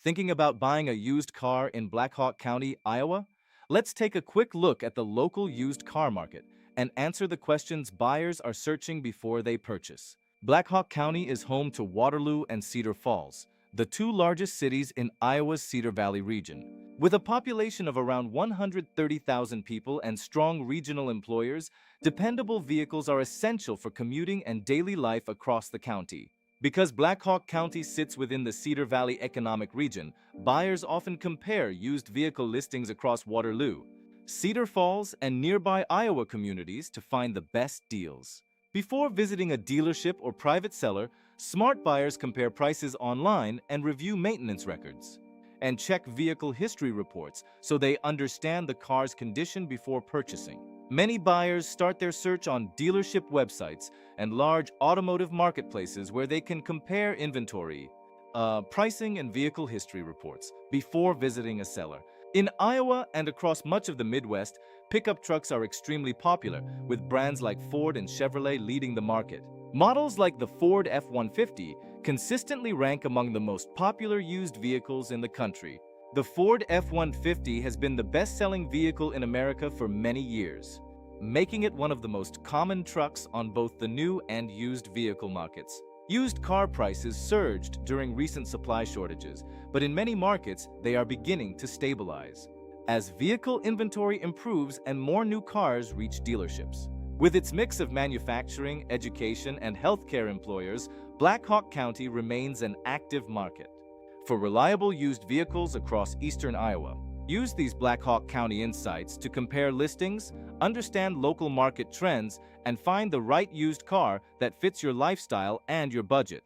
Thinking about buying a used car in Black Hawk County, Iowa? Let's take a quick look at the local used car market and answer the questions buyers are searching before they purchase. Black Hawk County is home to Waterloo and Cedar Falls, the two largest cities in Iowa's Cedar Valley region. With a population of around 130,000 people and strong regional employers, dependable vehicles are essential for commuting and daily life across the county. Because Black Hawk County sits within the Cedar Valley economic region, buyers often compare used vehicle listings across Waterloo, Cedar Falls, and nearby Iowa communities to find the best deals. Before visiting a dealership or private seller, smart buyers compare prices online and review maintenance records. And check vehicle history reports so they understand the car's condition before purchasing. Many buyers start their search on dealership websites and large automotive marketplaces where they can compare inventory, pricing, and vehicle history reports before visiting a seller. In Iowa and across much of the Midwest, pickup trucks are extremely popular, with brands like Ford and Chevrolet leading the market. Models like the Ford F-150 consistently rank among the most popular used vehicles in the country. The Ford F-150 has been the best-selling vehicle in America for many years, making it one of the most common trucks on both the new and used vehicle markets. Used car prices surged during recent supply shortages, but in many markets, they are beginning to stabilize as vehicle inventory improves and more new cars reach dealerships. With its mix of manufacturing, education, and healthcare employers, Black Hawk County remains an active market. For reliable used vehicles across eastern Iowa, use these Black Hawk County insights to compare listings, understand local market trends, and find the right used car that fits your lifestyle and your budget.